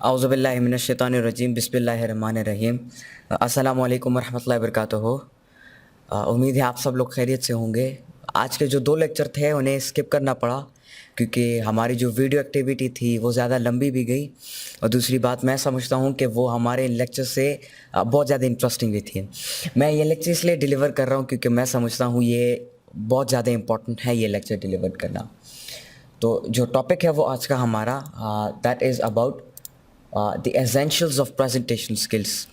औज़ुबिल्लाहिमिनश्शैतानिर्रजीम बिस्मिल्लाहिर्रहमानिर्रहीम। अस्सलामु अलैकुम वरहमतुल्लाहि वबरकातुहू। उम्मीद है आप सब लोग खैरियत से होंगे। आज के जो 2 लेक्चर थे उन्हें स्किप करना पड़ा क्योंकि हमारी जो वीडियो एक्टिविटी थी वो ज़्यादा लंबी भी गई और दूसरी बात मैं समझता हूँ कि वो हमारे लेक्चर से बहुत ज़्यादा इंटरेस्टिंग भी थी। मैं ये लेक्चर इसलिए डिलीवर कर रहा हूँ क्योंकि मैं समझता हूँ ये बहुत ज़्यादा इम्पोर्टेंट है ये लेक्चर डिलीवर करना। तो जो टॉपिक है वो आज का हमारा that is about the essentials of presentation skills.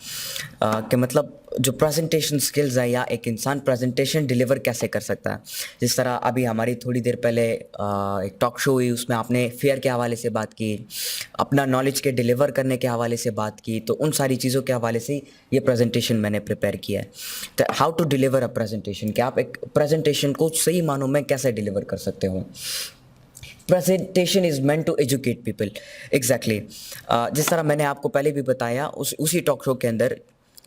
कि मतलब जो प्रेजेंटेशन स्किल्स है या एक इंसान प्रेजेंटेशन डिलीवर कैसे कर सकता है। जिस तरह अभी हमारी थोड़ी देर पहले एक टॉक शो हुई, उसमें आपने फेयर के हवाले से बात की, अपना नॉलेज के डिलीवर करने के हवाले से बात की, तो उन सारी चीज़ों के हवाले से ये प्रेजेंटेशन मैंने प्रिपेयर किया है। तो how to deliver a presentation, कि आप एक प्रेजेंटेशन को सही मानों में कैसे डिलीवर कर सकते हो। Presentation is meant to educate people. Exactly जिस तरह मैंने आपको पहले भी बताया उसी टॉक शो के अंदर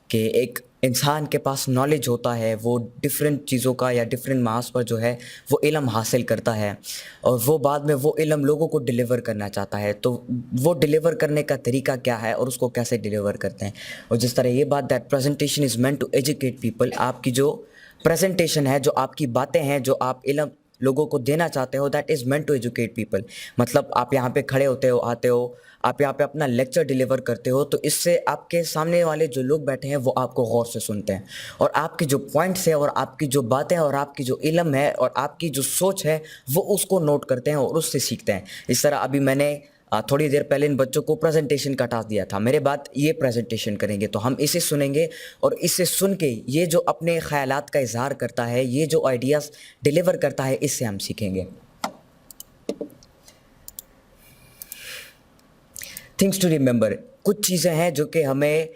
कि एक इंसान के पास नॉलेज होता है, वो डिफरेंट चीज़ों का या डिफरेंट मास पर जो है वो इल्म हासिल करता है और वो बाद में वो इल्म लोगों को डिलीवर करना चाहता है। तो वो डिलीवर करने का तरीका क्या है और उसको कैसे डिलीवर करते हैं। और जिस तरह ये बात that presentation is meant to educate people, आपकी जो प्रेजेंटेशन है, जो आपकी बातें हैं, जो आप इल्म लोगों को देना चाहते हो, that is meant to educate people. मतलब आप यहाँ पे खड़े होते हो, आते हो, आप यहाँ पे अपना लेक्चर डिलीवर करते हो, तो इससे आपके सामने वाले जो लोग बैठे हैं वो आपको गौर से सुनते हैं और आपकी जो पॉइंट्स है और आपकी जो बातें और आपकी जो इल्म है और आपकी जो सोच है वो उसको नोट करते हैं और उससे सीखते हैं। इस तरह अभी मैंने थोड़ी देर पहले इन बच्चों को प्रेजेंटेशन का टास्क दिया था, मेरे बाद ये प्रेजेंटेशन करेंगे, तो हम इसे सुनेंगे और इसे सुन के ये जो अपने ख़यालात का इज़हार करता है, ये जो आइडियाज़ डिलीवर करता है, इससे हम सीखेंगे। थिंग्स टू रिमेंबर, कुछ चीज़ें हैं जो कि हमें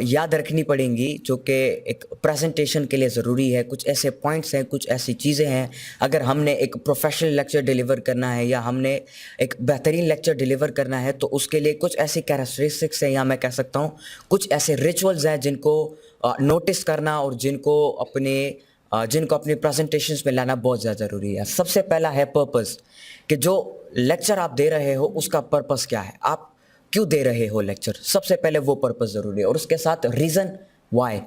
याद रखनी पड़ेंगी, जो कि एक प्रेजेंटेशन के लिए ज़रूरी है। कुछ ऐसे पॉइंट्स हैं, कुछ ऐसी चीज़ें हैं, अगर हमने एक प्रोफेशनल लेक्चर डिलीवर करना है या हमने एक बेहतरीन लेक्चर डिलीवर करना है, तो उसके लिए कुछ ऐसी कैरेक्टरिस्टिक्स हैं या मैं कह सकता हूँ कुछ ऐसे रिचुअल्स हैं जिनको नोटिस करना और जिनको अपनी प्रेजेंटेशंस में लाना बहुत ज़्यादा ज़रूरी है। सबसे पहला है पर्पस, कि जो लेक्चर आप दे रहे हो उसका पर्पस क्या है, आप क्यों दे रहे हो लेक्चर। सबसे पहले वो पर्पस ज़रूरी है और उसके साथ रीज़न, वाई,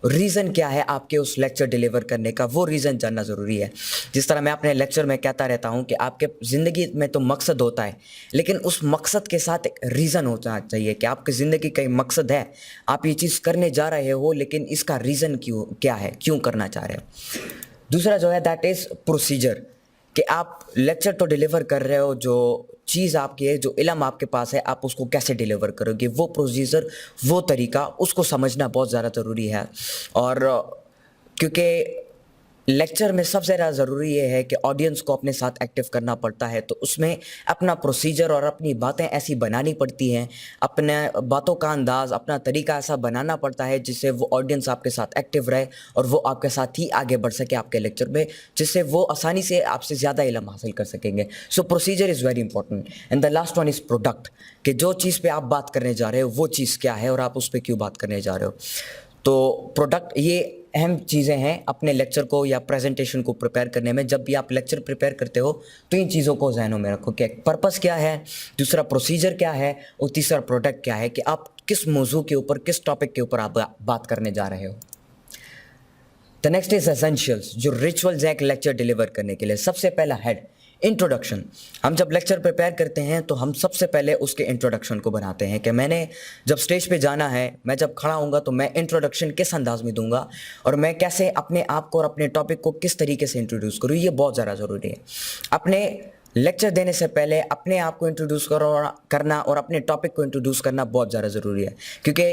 रीज़न क्या है आपके उस लेक्चर डिलीवर करने का, वो रीज़न जानना ज़रूरी है। जिस तरह मैं अपने लेक्चर में कहता रहता हूँ कि आपके ज़िंदगी में तो मकसद होता है, लेकिन उस मकसद के साथ एक रीज़न होना चाहिए कि आपकी ज़िंदगी का मकसद है, आप ये चीज़ करने जा रहे हो, लेकिन इसका रीज़न क्या है, क्यों करना चाह रहे हो। दूसरा जो है दैट इज़ प्रोसीजर, कि आप लेक्चर तो डिलीवर कर रहे हो, जो चीज़ आपकी है, जो इल्म आपके पास है, आप उसको कैसे डिलीवर करोगे, वो प्रोसीजर, वो तरीका, उसको समझना बहुत ज़्यादा ज़रूरी है। और क्योंकि लेक्चर में सबसे ज़्यादा ज़रूरी ये है कि ऑडियंस को अपने साथ एक्टिव करना पड़ता है, तो उसमें अपना प्रोसीजर और अपनी बातें ऐसी बनानी पड़ती हैं, अपने बातों का अंदाज़, अपना तरीका ऐसा बनाना पड़ता है जिससे वो ऑडियंस आपके साथ एक्टिव रहे और वो आपके साथ ही आगे बढ़ सके आपके लेक्चर में, जिससे वो आसानी से आपसे ज़्यादा इल्म हासिल कर सकेंगे। So procedure is very important. And the last one is product, कि जो चीज़ पे आप बात करने जा रहे हो वो चीज़ क्या है और आप उस पर क्यों बात करने जा रहे हो। तो प्रोडक्ट, ये अहम चीज़ें हैं अपने लेक्चर को या प्रेजेंटेशन को प्रिपेयर करने में। जब भी आप लेक्चर प्रिपेयर करते हो तो इन चीज़ों को ज़हनों में रखो कि पर्पस क्या है, दूसरा प्रोसीजर क्या है और तीसरा प्रोडक्ट क्या है, कि आप किस मौजू के ऊपर, किस टॉपिक के ऊपर आप बात करने जा रहे हो। द नेक्स्ट इज एसेंशियल्स, जो रिचुअल्स है एक लेक्चर डिलीवर करने के लिए। सबसे पहला हेड इंट्रोडक्शन। हम जब लेक्चर प्रिपेयर करते हैं तो हम सबसे पहले उसके इंट्रोडक्शन को बनाते हैं कि मैंने जब स्टेज पे जाना है, मैं जब खड़ा होऊंगा तो मैं इंट्रोडक्शन किस अंदाज में दूंगा और मैं कैसे अपने आप को और अपने टॉपिक को किस तरीके से इंट्रोड्यूस करूँ, ये बहुत ज़्यादा ज़रूरी है। अपने लेक्चर देने से पहले अपने आप को इंट्रोड्यूस करना और अपने टॉपिक को इंट्रोड्यूस करना बहुत ज़्यादा ज़रूरी है, क्योंकि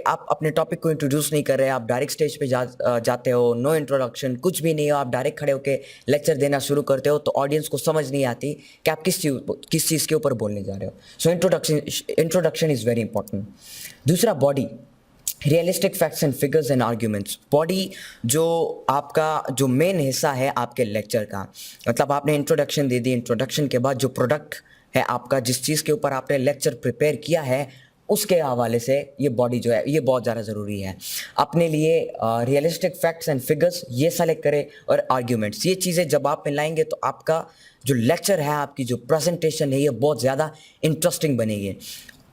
आप अपने टॉपिक को इंट्रोड्यूस नहीं कर रहे, आप डायरेक्ट स्टेज पे जाते हो, नो इंट्रोडक्शन, कुछ भी नहीं हो, आप डायरेक्ट खड़े होकर लेक्चर देना शुरू करते हो, तो ऑडियंस को समझ नहीं आती कि आप किस चीज़ के ऊपर बोलने जा रहे हो। So introduction is very important. दूसरा, body, realistic facts and figures and arguments. Body जो आपका जो मेन हिस्सा है आपके लेक्चर का, मतलब आपने इंट्रोडक्शन दे दी, इंट्रोडक्शन के बाद जो प्रोडक्ट है आपका, जिस चीज़ के ऊपर आपने लेक्चर प्रिपेयर किया है, उसके हवाले से ये बॉडी जो है ये बहुत ज़्यादा ज़रूरी है। अपने लिए रियलिस्टिक फैक्ट्स एंड फिगर्स ये सेलेक्ट करें और आर्ग्यूमेंट्स, ये चीज़ें जब आप मिलाएंगे तो आपका जो लेक्चर है, आपकी जो प्रेजेंटेशन है, ये बहुत ज़्यादा इंटरेस्टिंग बनेगी।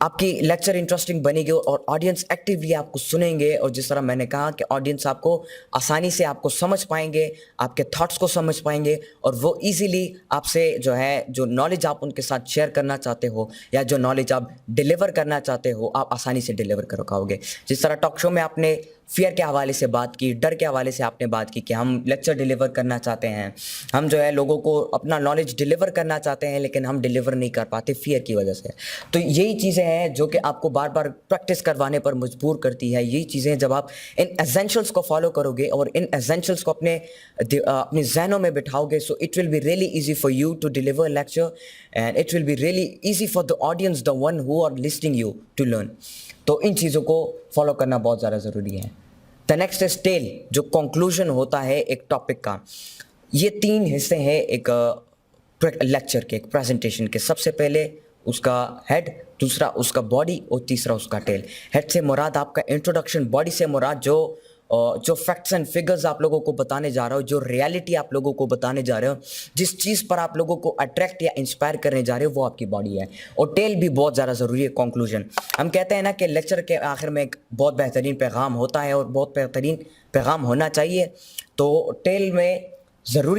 आपकी लेक्चर इंटरेस्टिंग बनेगी और ऑडियंस एक्टिवली आपको सुनेंगे, और जिस तरह मैंने कहा कि ऑडियंस आपको आसानी से आपको समझ पाएंगे, आपके थॉट्स को समझ पाएंगे, और वो इजीली आपसे जो है जो नॉलेज आप उनके साथ शेयर करना चाहते हो या जो नॉलेज आप डिलीवर करना चाहते हो, आप आसानी से डिलीवर कर पाओगे। जिस तरह टॉक शो में आपने फियर के हवाले से बात की, डर के हवाले से आपने बात की कि हम लेक्चर डिलीवर करना चाहते हैं, हम जो है लोगों को अपना नॉलेज डिलीवर करना चाहते हैं, लेकिन हम डिलीवर नहीं कर पाते फियर की वजह से। तो यही चीज़ें हैं जो कि आपको बार बार प्रैक्टिस करवाने पर मजबूर करती है। यही चीज़ें जब आप इन एसेंशियल्स को फॉलो करोगे और इन एसेंशियल्स को अपने जहनों में बिठाओगे, so it will be really easy for you to deliver lecture, and it will be really easy for the audience, the one who are listening you, to learn. तो इन चीज़ों को फॉलो करना बहुत ज़्यादा ज़रूरी है। द नेक्स्ट इज टेल, जो कंक्लूजन होता है एक टॉपिक का। ये 3 हिस्से हैं एक लेक्चर के, एक प्रेजेंटेशन के। सबसे पहले उसका हेड, दूसरा उसका बॉडी, और तीसरा उसका टेल। हेड से मुराद आपका इंट्रोडक्शन, बॉडी से मुराद जो फैक्ट्स एंड फिगर्स आप लोगों को बताने जा रहे हो, जो रियलिटी आप लोगों को बताने जा रहे हो, जिस चीज़ पर आप लोगों को अट्रैक्ट या इंस्पायर करने जा रहे हो, वो आपकी बॉडी है। और टेल भी बहुत ज़्यादा ज़रूरी है, कंक्लूजन। हम कहते हैं ना कि लेक्चर के आखिर में एक बहुत बेहतरीन पैगाम होता है और बहुत बेहतरीन पैगाम होना चाहिए। तो टेल में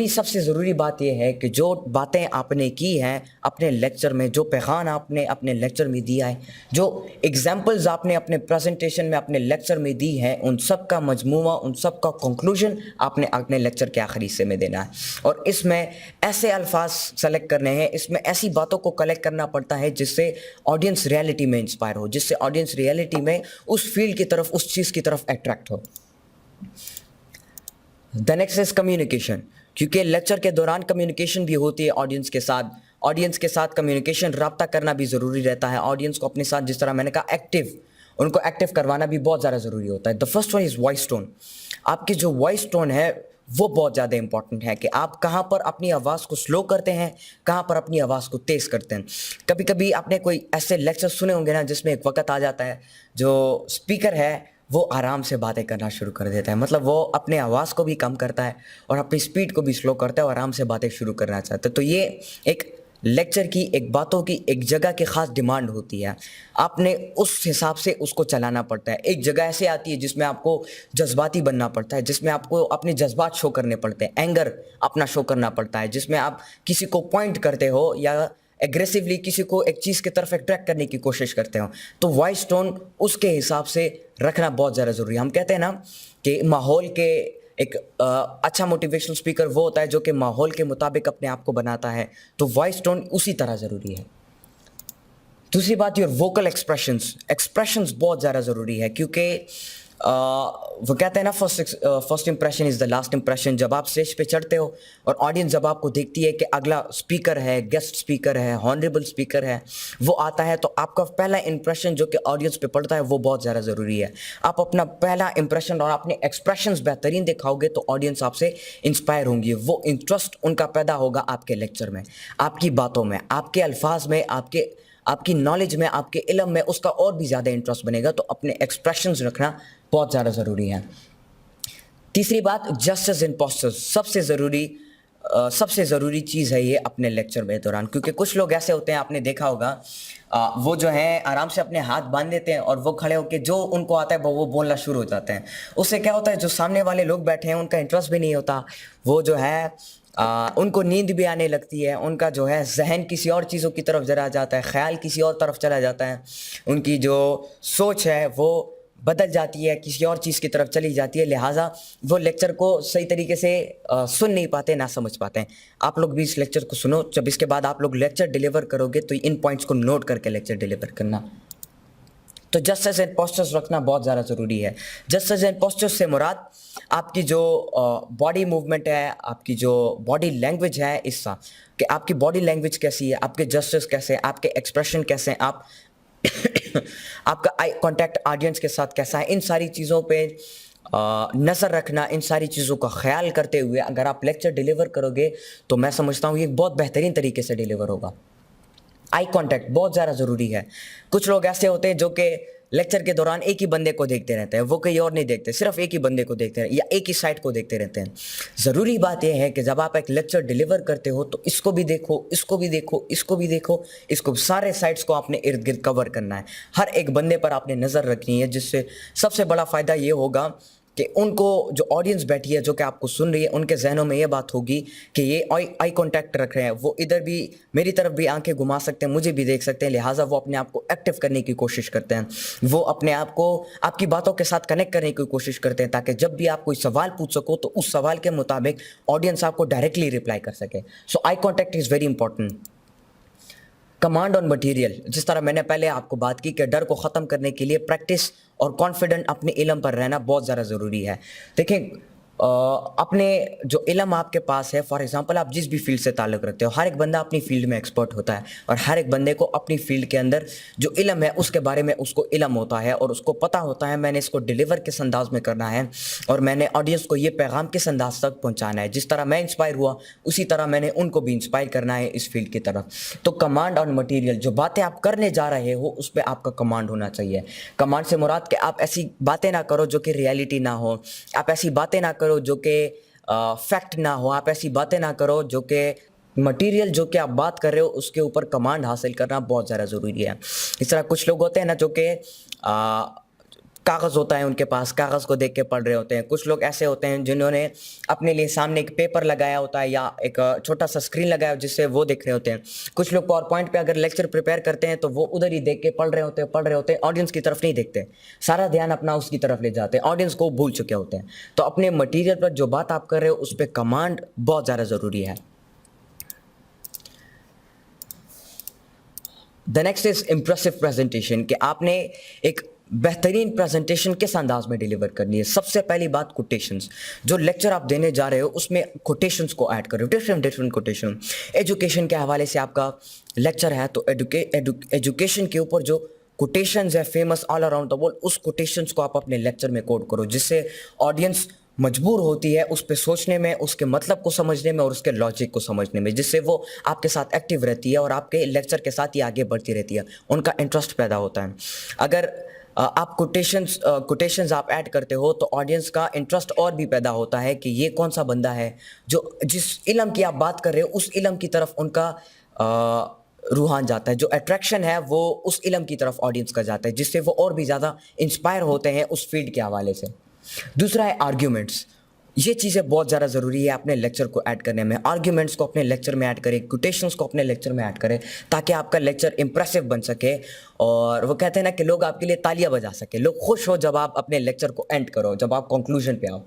सबसे ज़रूरी बात यह है कि जो बातें आपने की हैं अपने लेक्चर में, जो पैगाम आपने अपने लेक्चर में दिया है, जो एग्जाम्पल्स आपने अपने प्रेजेंटेशन में अपने लेक्चर में दी है, उन सब का मजमूआ, उन सब का कंक्लूजन आपने अपने लेक्चर के आखिरी हिस्से में देना है। और इसमें ऐसे अल्फाज सेलेक्ट करने हैं, इसमें ऐसी बातों को कलेक्ट करना पड़ता है जिससे ऑडियंस रियलिटी में इंस्पायर हो, जिससे ऑडियंस रियलिटी में उस फील्ड की तरफ, उस चीज़ की तरफ अट्रैक्ट हो। द नेक्स्ट इज कम्युनिकेशन, क्योंकि लेक्चर के दौरान कम्युनिकेशन भी होती है ऑडियंस के साथ कम्युनिकेशन, रब्ता करना भी ज़रूरी रहता है। ऑडियंस को अपने साथ, जिस तरह मैंने कहा, उनको एक्टिव करवाना भी बहुत ज़्यादा ज़रूरी होता है। The first one is voice tone. आपकी जो वॉइस टोन है वो बहुत ज़्यादा इंपॉर्टेंट है कि आप कहाँ पर अपनी आवाज़ को स्लो करते हैं, कहाँ पर अपनी आवाज़ को तेज़ करते हैं। कभी कभी आपने कोई ऐसे लेक्चर सुने होंगे ना, जिसमें एक वक्त आ जाता है जो स्पीकर है वो आराम से बातें करना शुरू कर देता है, मतलब वो अपने आवाज़ को भी कम करता है और अपनी स्पीड को भी स्लो करता है और आराम से बातें शुरू करना चाहता है। तो ये एक लेक्चर की, एक बातों की, एक जगह की ख़ास डिमांड होती है। आपने उस हिसाब से उसको चलाना पड़ता है। एक जगह ऐसे आती है जिसमें आपको जज्बाती बनना पड़ता है, जिसमें आपको अपने जज्बात शो करने पड़ते हैं, एंगर अपना शो करना पड़ता है, जिसमें आप किसी को पॉइंट करते हो या एग्रेसिवली किसी को एक चीज़ की तरफ अट्रैक्ट करने की कोशिश करते हो। तो वॉइस टोन उसके हिसाब से रखना बहुत ज़्यादा ज़रूरी है। हम कहते हैं ना कि माहौल के एक अच्छा मोटिवेशनल स्पीकर वो होता है जो कि माहौल के मुताबिक अपने आप को बनाता है, तो वॉइस टोन उसी तरह ज़रूरी है। दूसरी बात, योर वोकल एक्सप्रेशंस बहुत ज़्यादा ज़रूरी है, क्योंकि वो कहते हैं ना, first impression is the last impression. जब आप स्टेज पे चढ़ते हो और ऑडियंस जब आपको देखती है कि अगला स्पीकर है, गेस्ट स्पीकर है, हॉनरेबल स्पीकर है, वो आता है, तो आपका पहला इंप्रेशन जो कि ऑडियंस पे पड़ता है वो बहुत ज़्यादा ज़रूरी है। आप अपना पहला इंप्रेशन और अपने एक्सप्रेशंस बेहतरीन दिखाओगे तो ऑडियंस आपसे इंस्पायर होंगी, वो इंटरेस्ट उनका पैदा होगा आपके लेक्चर में, आपकी बातों में, आपके अल्फाज में, आपकी नॉलेज में, आपके इल्म में, उसका और भी ज़्यादा इंटरेस्ट बनेगा। तो अपने एक्सप्रेशंस रखना बहुत ज़्यादा ज़रूरी है। तीसरी बात, जस्टिस इन पोस्चर्स, सबसे ज़रूरी चीज़ है ये अपने लेक्चर में दौरान, क्योंकि कुछ लोग ऐसे होते हैं, आपने देखा होगा, वो जो है आराम से अपने हाथ बांध देते हैं और वो खड़े होकर जो उनको आता है वो बोलना शुरू हो जाते हैं। उससे क्या होता है, जो सामने वाले लोग बैठे हैं उनका इंटरेस्ट भी नहीं होता, वो जो है उनको नींद भी आने लगती है, उनका जो है जहन किसी और चीज़ों की तरफ जरा जाता है, ख्याल किसी और तरफ चला जाता है, उनकी जो सोच है वो बदल जाती है, किसी और चीज़ की तरफ चली जाती है, लिहाजा वो लेक्चर को सही तरीके से सुन नहीं पाते, ना समझ पाते हैं। आप लोग भी इस लेक्चर को सुनो, जब इसके बाद आप लोग लेक्चर डिलीवर करोगे तो इन पॉइंट्स को नोट करके लेक्चर डिलीवर करना। तो जस्टिस एंड पोस्चर्स रखना बहुत ज़्यादा ज़रूरी है। जस्टिस एंड पोस्चर्स से मुराद आपकी जो बॉडी मूवमेंट है, आपकी जो बॉडी लैंग्वेज है, इसका कि आपकी बॉडी लैंग्वेज कैसी है, आपके जस्टिस कैसे हैं, आपके एक्सप्रेशन कैसे हैं, आप आपका आई कांटेक्ट ऑडियंस के साथ कैसा है, इन सारी चीज़ों पे नज़र रखना, इन सारी चीज़ों का ख्याल करते हुए अगर आप लेक्चर डिलीवर करोगे तो मैं समझता हूँ ये बहुत बेहतरीन तरीके से डिलीवर होगा। आई कॉन्टैक्ट बहुत ज़्यादा ज़रूरी है। कुछ लोग ऐसे होते हैं जो कि लेक्चर के दौरान एक ही बंदे को देखते रहते हैं, वो कहीं और नहीं देखते, सिर्फ एक ही बंदे को देखते हैं या एक ही साइड को देखते रहते हैं। ज़रूरी बात यह है कि जब आप एक लेक्चर डिलीवर करते हो तो इसको भी देखो, इसको भी देखो, इसको भी देखो, इसको सारे साइड्स को आपने इर्द गिर्द कवर करना है। हर एक बंदे पर आपने नज़र रखनी है, जिससे सबसे बड़ा फ़ायदा ये होगा कि उनको, जो ऑडियंस बैठी है जो कि आपको सुन रही है, उनके जहनों में ये बात होगी कि ये आई कांटेक्ट रख रहे हैं, वो इधर भी मेरी तरफ भी आंखें घुमा सकते हैं, मुझे भी देख सकते हैं, लिहाजा वो अपने आप को एक्टिव करने की कोशिश करते हैं, वो अपने आप को आपकी बातों के साथ कनेक्ट करने की कोशिश करते हैं, ताकि जब भी आप कोई सवाल पूछ सको तो उस सवाल के मुताबिक ऑडियंस आपको डायरेक्टली रिप्लाई कर सके। So eye contact is very important. Command on material, जिस तरह मैंने पहले आपको बात की कि डर को ख़त्म करने के लिए प्रैक्टिस और कॉन्फिडेंट अपने इल्म पर रहना बहुत ज़्यादा ज़रूरी है। देखें, अपने जो इल्म आपके पास है, फॉर एग्जांपल आप जिस भी फील्ड से ताल्लुक़ रखते हो, हर एक बंदा अपनी फील्ड में एक्सपर्ट होता है और हर एक बंदे को अपनी फील्ड के अंदर जो इल्म है उसके बारे में उसको इल्म होता है और उसको पता होता है मैंने इसको डिलीवर किस अंदाज में करना है और मैंने ऑडियंस को ये पैगाम किस अंदाज तक पहुँचाना है। जिस तरह मैं इंस्पायर हुआ उसी तरह मैंने उनको भी इंस्पायर करना है इस फील्ड की तरफ। तो कमांड ऑन मटीरियल, जो बातें आप करने जा रहे हो उस पर आपका कमांड होना चाहिए। कमांड से मुराद कि आप ऐसी बातें ना करो जो कि रियलिटी ना हो, आप ऐसी बातें ना करो जो कि फैक्ट ना हो, आप ऐसी बातें ना करो जो कि मटेरियल जो कि आप बात कर रहे हो उसके ऊपर कमांड हासिल करना बहुत ज़्यादा ज़रूरी है। इस तरह कुछ लोग होते हैं ना जो कि कागज़ होता है उनके पास, कागज़ को देख के पढ़ रहे होते हैं। कुछ लोग ऐसे होते हैं जिन्होंने अपने लिए सामने एक पेपर लगाया होता है या एक छोटा सा स्क्रीन लगाया जिससे वो देख रहे होते हैं। कुछ लोग पावर पॉइंट पे अगर लेक्चर प्रिपेयर करते हैं तो वो उधर ही देख के पढ़ रहे होते हैं, ऑडियंस की तरफ नहीं देखते, सारा ध्यान अपना उसकी तरफ ले जाते हैं, ऑडियंस को भूल चुके होते हैं। तो अपने मटीरियल पर जो बात आप कर रहे हो उस पर कमांड बहुत ज़्यादा ज़रूरी है। The next is impressive presentation, कि आपने एक बेहतरीन प्रेजेंटेशन किस अंदाज में डिलीवर करनी है। सबसे पहली बात कोटेशंस, जो लेक्चर आप देने जा रहे हो उसमें कोटेशंस को ऐड करो, डिफरेंट कोटेशन। एजुकेशन के हवाले से आपका लेक्चर है तो एजुकेशन के ऊपर जो कोटेशंस है famous all around the world, उस कोटेशंस को आप अपने लेक्चर में कोट करो, जिससे ऑडियंस मजबूर होती है उस पर सोचने में, उसके मतलब को समझने में और उसके लॉजिक को समझने में, जिससे वो आपके साथ एक्टिव रहती है और आपके लेक्चर के साथ ही आगे बढ़ती रहती है, उनका इंटरेस्ट पैदा होता है। अगर आप कोटेशंस आप ऐड करते हो तो ऑडियंस का इंटरेस्ट और भी पैदा होता है कि ये कौन सा बंदा है जो जिस इल्म की आप बात कर रहे हो उस इल्म की तरफ उनका रूहान जाता है, जो अट्रैक्शन है वो उस इल्म की तरफ ऑडियंस का जाता है, जिससे वो और भी ज़्यादा इंस्पायर होते हैं उस फील्ड के हवाले से। दूसरा है आर्ग्यूमेंट्स। ये चीज़ें बहुत ज़्यादा ज़रूरी है अपने लेक्चर को ऐड करने में। आर्ग्यूमेंट्स को अपने लेक्चर में ऐड करें, कोटेशंस को अपने लेक्चर में ऐड करें, ताकि आपका लेक्चर इंप्रेसिव बन सके और वो कहते हैं ना कि लोग आपके लिए तालियां बजा सके, लोग खुश हो जब आप अपने लेक्चर को एंड करो, जब आप कंक्लूजन पे आओ।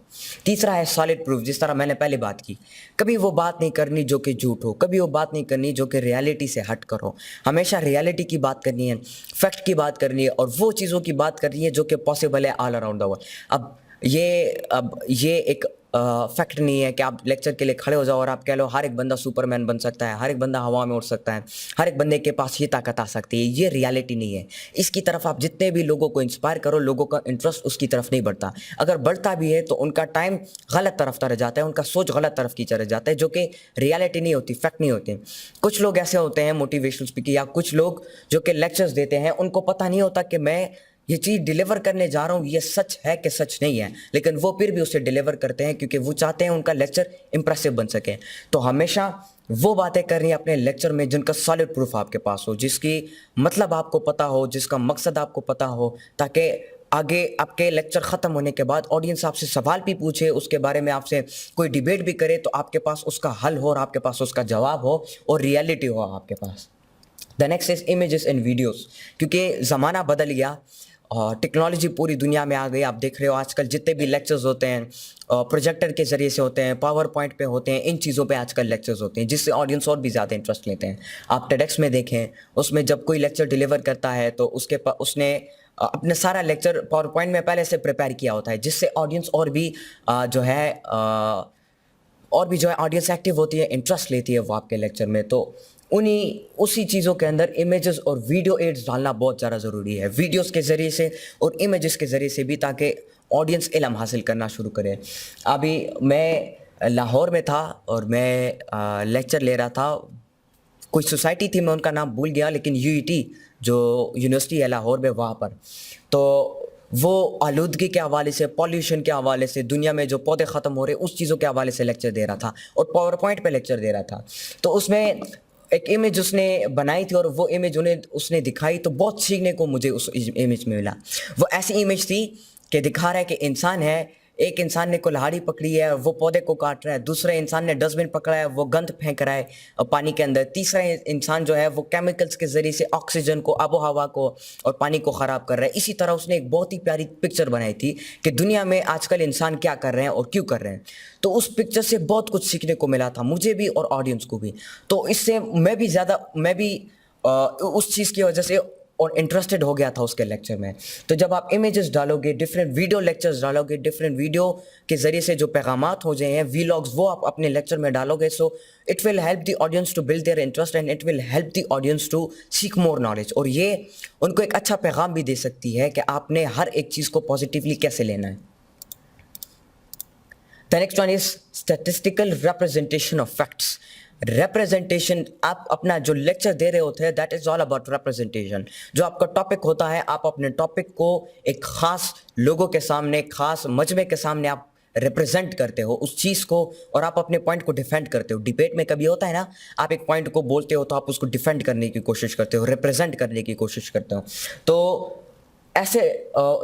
तीसरा है सॉलिड प्रूफ, जिस तरह मैंने पहले बात की, कभी वो बात नहीं करनी जो कि झूठ हो, कभी वो बात नहीं करनी जो कि रियलिटी से हट कर हो। हमेशा रियलिटी की बात करनी है, फैक्ट की बात करनी है और वो चीज़ों की बात करनी है जो कि पॉसिबल है ऑल अराउंड द वर्ल्ड। अब ये एक फैक्ट नहीं है कि आप लेक्चर के लिए खड़े हो जाओ और आप कह लो हर एक बंदा सुपरमैन बन सकता है, हर एक बंदा हवा में उड़ सकता है, हर एक बंदे के पास ये ताकत आ सकती है। ये रियलिटी नहीं है। इसकी तरफ आप जितने भी लोगों को इंस्पायर करो, लोगों का इंटरेस्ट उसकी तरफ नहीं बढ़ता। अगर बढ़ता भी है तो उनका टाइम गलत तरफ तरह जाता है, उनका सोच गलत तरफ की तरह जाता है, जो कि रियलिटी नहीं होती, फैक्ट नहीं होती। कुछ लोग ऐसे होते हैं मोटिवेशनल स्पीकर या कुछ लोग जो कि लेक्चर्स देते हैं, उनको पता नहीं होता कि मैं ये चीज़ डिलीवर करने जा रहा हूँ ये सच है कि सच नहीं है, लेकिन वो फिर भी उसे डिलीवर करते हैं क्योंकि वो चाहते हैं उनका लेक्चर इंप्रेसिव बन सके। तो हमेशा वो बातें करनी है अपने लेक्चर में जिनका सॉलिड प्रूफ आपके पास हो, जिसकी मतलब आपको पता हो, जिसका मकसद आपको पता हो, ताकि आगे आपके लेक्चर ख़त्म होने के बाद ऑडियंस आपसे सवाल भी पूछे, उसके बारे में आपसे कोई डिबेट भी करे तो आपके पास उसका हल हो और आपके पास उसका जवाब हो और रियलिटी हो आपके पास। The next is images and videos, क्योंकि ज़माना बदल गया और टेक्नोलॉजी पूरी दुनिया में आ गई। आप देख रहे हो आजकल जितने भी लेक्चर्स होते हैं प्रोजेक्टर के ज़रिए से होते हैं, पावर पॉइंट पे होते हैं, इन चीज़ों पे आजकल लेक्चर्स होते हैं, जिससे ऑडियंस और भी ज़्यादा इंटरेस्ट लेते हैं। आप टेडेक्स में देखें, उसमें जब कोई लेक्चर डिलीवर करता है तो उसने अपने सारा लेक्चर पावर पॉइंट में पहले से प्रिपेयर किया होता है, जिससे ऑडियंस और भी जो है ऑडियंस एक्टिव होती है, इंटरेस्ट लेती है वो आपके लेक्चर में। तो उसी चीज़ों के अंदर इमेजेस और वीडियो एड्स डालना बहुत ज़्यादा ज़रूरी है, वीडियोस के ज़रिए से और इमेजेस के ज़रिए से भी, ताकि ऑडियंस इल्म हासिल करना शुरू करे। अभी मैं लाहौर में था और मैं लेक्चर ले रहा था कोई सोसाइटी थी, मैं उनका नाम भूल गया, लेकिन यूईटी जो यूनिवर्सिटी है लाहौर में, वहाँ पर तो वो आलूदगी के हवाले से, पॉल्यूशन के हवाले से, दुनिया में जो पौधे ख़त्म हो रहे उस चीज़ों के हवाले से लेक्चर दे रहा था और पावर पॉइंट पे लेक्चर दे रहा था। तो उसमें एक इमेज उसने बनाई थी और वो इमेज उन्हें उसने दिखाई, तो बहुत सीखने को मुझे उस इमेज में मिला। वो ऐसी इमेज थी कि दिखा रहा है कि इंसान है, एक इंसान ने कुल्हाड़ी पकड़ी है, वो पौधे को काट रहा है, दूसरे इंसान ने डस्टबिन पकड़ा है, वो गंद फेंक रहा है पानी के अंदर, तीसरा इंसान जो है वो केमिकल्स के ज़रिए से ऑक्सीजन को, आबो हवा को और पानी को ख़राब कर रहा है। इसी तरह उसने एक बहुत ही प्यारी पिक्चर बनाई थी कि दुनिया में आजकल इंसान क्या कर रहे हैं और क्यों कर रहे हैं। तो उस पिक्चर से बहुत कुछ सीखने को मिला था मुझे भी और ऑडियंस को भी। तो इससे मैं भी उस चीज़ की वजह से और इंटरेस्टेड हो गया था उसके लेक्चर में। तो जब आप इमेजेस डालोगे, डिफरेंट वीडियो लेक्चर्स डालोगे, डिफरेंट वीडियो के ज़रिए से जो पैगामात हो जाए हैं, वीलॉग्स, वो आप अपने लेक्चर में डालोगे, so it will help the audience to build their interest and it will help the audience to seek more knowledge. और ये उनको एक अच्छा पैगाम भी दे सकती है कि आपने हर एक चीज़ को पॉजिटिवली कैसे लेना है। The next one is statistical representation of facts. Representation, आप अपना जो लेक्चर दे रहे होते हैं, that is all about representation. जो आपका टॉपिक होता है, आप अपने टॉपिक को एक ख़ास लोगों के सामने, ख़ास मजमे के सामने आप रिप्रेजेंट करते हो उस चीज़ को, और आप अपने पॉइंट को डिफेंड करते हो। डिबेट में कभी होता है ना, आप एक पॉइंट को बोलते हो तो आप उसको डिफेंड करने की कोशिश करते हो, रिप्रेजेंट करने की कोशिश करते हो। तो ऐसे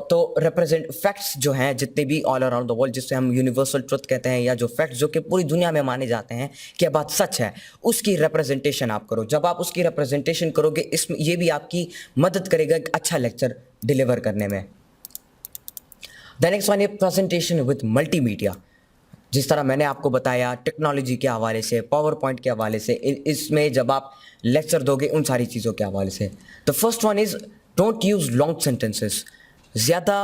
तो रिप्रेजेंट फैक्ट्स जो हैं जितने भी ऑल अराउंड द वर्ल्ड, जिससे हम यूनिवर्सल ट्रुथ कहते हैं, या जो फैक्ट्स जो कि पूरी दुनिया में माने जाते हैं कि यह बात सच है, उसकी रिप्रेजेंटेशन आप करो। जब आप उसकी रिप्रेजेंटेशन करोगे, इसमें ये भी आपकी मदद करेगा एक अच्छा लेक्चर डिलीवर करने में। द नेक्स्ट वन है प्रेजेंटेशन विद मल्टीमीडिया। जिस तरह मैंने आपको बताया टेक्नोलॉजी के हवाले से, पावर पॉइंट के हवाले से, इसमें जब आप लेक्चर दोगे उन सारी चीज़ों के हवाले से। तो first one is don't use long sentences. ज़्यादा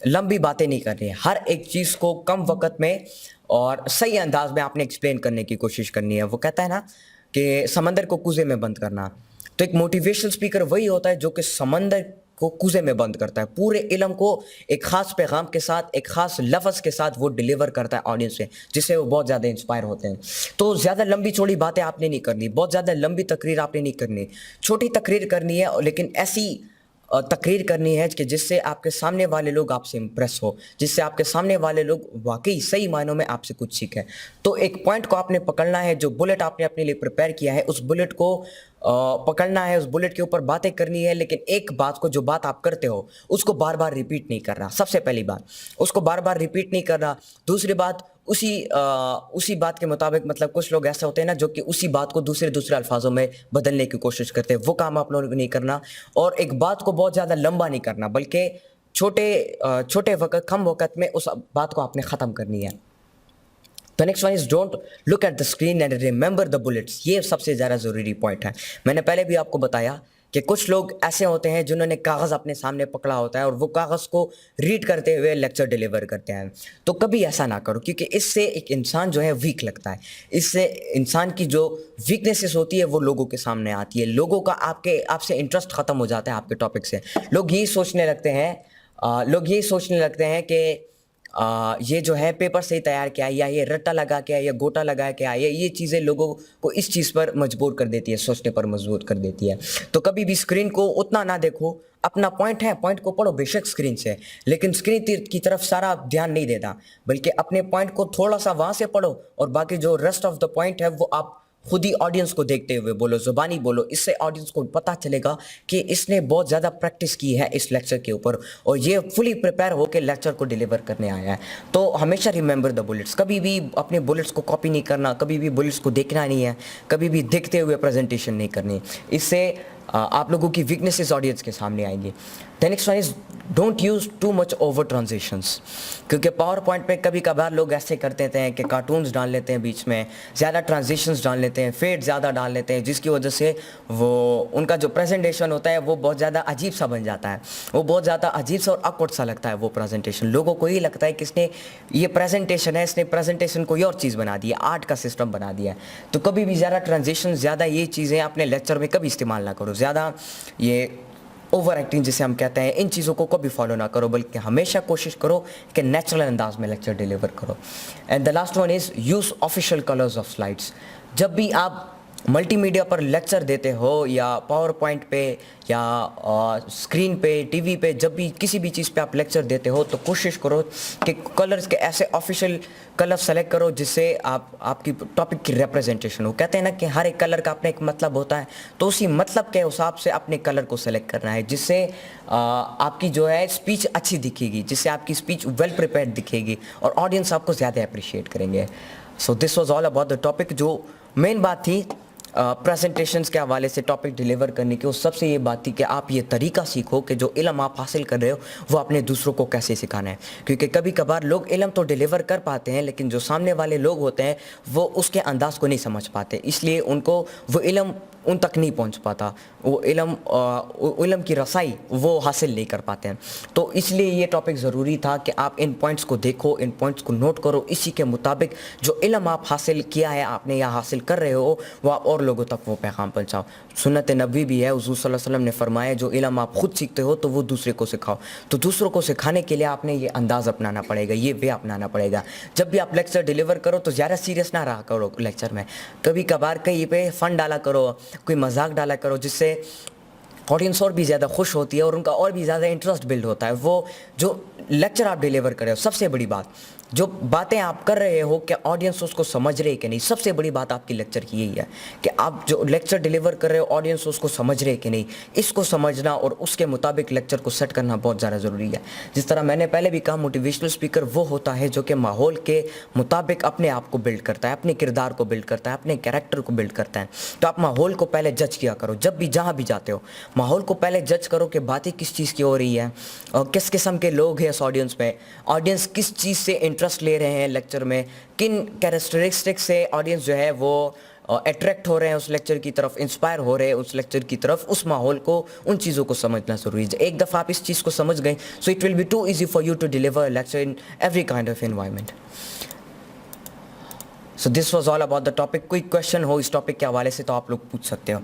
लंबी बातें नहीं करनी है, हर एक चीज़ को कम वक्त में और सही अंदाज में आपने एक्सप्लेन करने की कोशिश करनी है। वो कहता है ना कि समंदर को कुएं में बंद करना, तो एक मोटिवेशनल स्पीकर वही होता है जो कि समंदर को कुएं में बंद करता है, पूरे इल्म को एक ख़ास पैगाम के साथ, एक ख़ास लफ्ज़ के साथ वो डिलीवर करता है ऑडियंस से, जिससे वो बहुत ज़्यादा इंस्पायर होते हैं। तो ज़्यादा लंबी चौड़ी बातें आपने नहीं करनी, बहुत ज़्यादा लंबी तकरीर आपने नहीं करनी, छोटी तकरीर करनी है, लेकिन ऐसी तकरीर करनी है कि जिससे आपके सामने वाले लोग आपसे इम्प्रेस हो, जिससे आपके सामने वाले लोग वाकई सही मायनों में आपसे कुछ सीखें। तो एक पॉइंट को आपने पकड़ना है, जो बुलेट आपने अपने लिए प्रिपेयर किया है, उस बुलेट को पकड़ना है, उस बुलेट के ऊपर बातें करनी है, लेकिन एक बात को, जो बात आप करते हो उसको बार बार रिपीट नहीं करना। सबसे पहली बात, उसको बार बार रिपीट नहीं करना। दूसरी बात, उसी बात के मुताबिक, मतलब कुछ लोग ऐसे होते हैं ना जो कि उसी बात को दूसरे अल्फाजों में बदलने की कोशिश करते हैं, वो काम आप लोगों को नहीं करना। और एक बात को बहुत ज़्यादा लंबा नहीं करना, बल्कि छोटे वक्त, कम वक्त में उस बात को आपने ख़त्म करनी है। तो next one is don't look at the screen and remember the bullets. ये सबसे ज़्यादा ज़रूरी पॉइंट है। मैंने पहले भी आपको बताया कि कुछ लोग ऐसे होते हैं जिन्होंने कागज़ अपने सामने पकड़ा होता है और वो कागज़ को रीड करते हुए लेक्चर डिलीवर करते हैं। तो कभी ऐसा ना करो, क्योंकि इससे एक इंसान जो है वीक लगता है। इससे इंसान की जो वीकनेसेस होती है वो लोगों के सामने आती है, लोगों का आपसे इंटरेस्ट ख़त्म हो जाता है आपके टॉपिक से। लोग यही सोचने लगते हैं कि ये जो है पेपर से ही तैयार किया है, या ये रट्टा लगा के है, या गोटा लगा के है, ये चीज़ें लोगों को इस चीज़ पर मजबूर कर देती है, सोचने पर मजबूर कर देती है। तो कभी भी स्क्रीन को उतना ना देखो, अपना पॉइंट है, पॉइंट को पढ़ो बेशक स्क्रीन से, लेकिन स्क्रीन की तरफ सारा ध्यान नहीं देना, बल्कि अपने पॉइंट को थोड़ा सा वहाँ से पढ़ो और बाकी जो रेस्ट ऑफ द पॉइंट है वो आप खुद ही ऑडियंस को देखते हुए बोलो, ज़ुबानी बोलो। इससे ऑडियंस को पता चलेगा कि इसने बहुत ज़्यादा प्रैक्टिस की है इस लेक्चर के ऊपर और ये फुली प्रिपेयर होकर लेक्चर को डिलीवर करने आया है। तो हमेशा रिमेंबर द बुलेट्स, कभी भी अपने बुलेट्स को कॉपी नहीं करना, कभी भी बुलेट्स को देखना नहीं है, कभी भी देखते हुए प्रेजेंटेशन नहीं करनी। इससे आप लोगों की वीकनेसेस ऑडियंस के सामने आएंगी। The next one is don't use too much over transitions, क्योंकि पावर पॉइंट पे कभी कभार लोग ऐसे करते हैं कि कार्टून्स डाल लेते हैं बीच में, ज़्यादा ट्रांजिशंस डाल लेते हैं, फेड ज़्यादा डाल लेते हैं, जिसकी वजह से वो उनका जो प्रेजेंटेशन होता है वो बहुत ज़्यादा अजीब सा बन जाता है, वो बहुत ज़्यादा अजीब सा और awkward सा लगता है वो प्रेजेंटेशन। लोगों को ये लगता है कि इसने ये प्रेजेंटेशन है, इसने प्रेजेंटेशन को और चीज़ बना दिया, आर्ट का सिस्टम बना दिया है। तो कभी भी ज़्यादा ट्रांजिशन, ज़्यादा ये चीज़ें अपने लेक्चर में कभी इस्तेमाल ना करो, ज़्यादा ये ओवर एक्टिंग जिसे हम कहते हैं, इन चीज़ों को कभी फॉलो ना करो, बल्कि हमेशा कोशिश करो कि नेचुरल अंदाज में लेक्चर डिलीवर करो। And the last one is use official colours of slides. जब भी आप मल्टी मीडिया पर लेक्चर देते हो या पावर पॉइंट पे या स्क्रीन पे, टीवी पे, जब भी किसी भी चीज़ पे आप लेक्चर देते हो तो कोशिश करो कि कलर्स के ऐसे ऑफिशियल कलर सेलेक्ट करो जिससे आपकी टॉपिक की रिप्रेजेंटेशन हो। कहते हैं ना कि हर एक कलर का अपना एक मतलब होता है, तो उसी मतलब के हिसाब से अपने कलर को सेलेक्ट करना है, जिससे आपकी जो है स्पीच अच्छी दिखेगी, जिससे आपकी स्पीच वेल प्रिपेयर्ड दिखेगी और ऑडियंस आपको ज़्यादा अप्रिशिएट करेंगे। सो this was all about the topic. जो मेन बात थी प्रेजेंटेशंस के हवाले से टॉपिक डिलीवर करने की, वो सबसे ये बात थी कि आप ये तरीका सीखो कि जो इल्म आप हासिल कर रहे हो वो अपने दूसरों को कैसे सिखाना है। क्योंकि कभी कभार लोग इल्म तो डिलीवर कर पाते हैं लेकिन जो सामने वाले लोग होते हैं वो उसके अंदाज़ को नहीं समझ पाते, इसलिए उनको वो इल्म उन तक नहीं पहुंच पाता, वो इल्म की रसाई वो हासिल नहीं कर पाते हैं। तो इसलिए ये टॉपिक ज़रूरी था कि आप इन पॉइंट्स को देखो, इन पॉइंट्स को नोट करो, इसी के मुताबिक जो इल्म आप हासिल किया है, आपने या हासिल कर रहे हो, वो आप और लोगों तक वो पैगाम पहुँचाओ। सुन्नत नबी भी है, हुज़ूर सल्लल्लाहु अलैहि वसल्लम ने फरमाया जो इल्म आप खुद सीखते हो तो वो दूसरे को सिखाओ। तो दूसरों को सिखाने के लिए आपने ये अंदाज़ अपनाना पड़ेगा, ये वे अपनाना पड़ेगा। जब भी आप लेक्चर डिलीवर करो तो ज़्यादा सीरियस ना रहा करो लेक्चर में, कभी कभार कहीं पे फ़न डाला करो, कोई मजाक डाला करो, जिससे ऑडियंस और भी ज़्यादा खुश होती है और उनका और भी ज़्यादा इंटरेस्ट बिल्ड होता है। वो जो लेक्चर आप डिलीवर कर रहे हो, सबसे बड़ी बात जो बातें आप कर रहे हो कि ऑडियंस उसको समझ रहे कि नहीं, सबसे बड़ी बात आपकी लेक्चर की यही है कि आप जो लेक्चर डिलीवर कर रहे हो ऑडियंस उसको समझ रहे कि नहीं, इसको समझना और उसके मुताबिक लेक्चर को सेट करना बहुत ज़्यादा ज़रूरी है। जिस तरह मैंने पहले भी कहा, मोटिवेशनल स्पीकर वो होता है जो कि माहौल के मुताबिक अपने आप को बिल्ड करता है, अपने किरदार को बिल्ड करता है, अपने कैरेक्टर को बिल्ड करता है। तो आप माहौल को पहले जज किया करो, जब भी जहाँ भी जाते हो माहौल को पहले जज करो कि बातें किस चीज़ की हो रही है और किस किस्म के लोग हैं इस ऑडियंस में, ऑडियंस किस चीज़ से इंटरेस्ट ले रहे हैं लेक्चर में, किन कैरेक्टरिस्टिक्स से ऑडियंस जो है वो अट्रैक्ट हो रहे हैं उस लेक्चर की तरफ, इंस्पायर हो रहे हैं उस लेक्चर की तरफ। उस माहौल को, उन चीज़ों को समझना ज़रूरी है। एक दफ़ा आप इस चीज़ को समझ गए so it will be too easy for you to deliver lecture in every kind of environment. So this was all about the topic. कोई क्वेश्चन हो इस टॉपिक के हवाले से तो आप लोग पूछ सकते हो।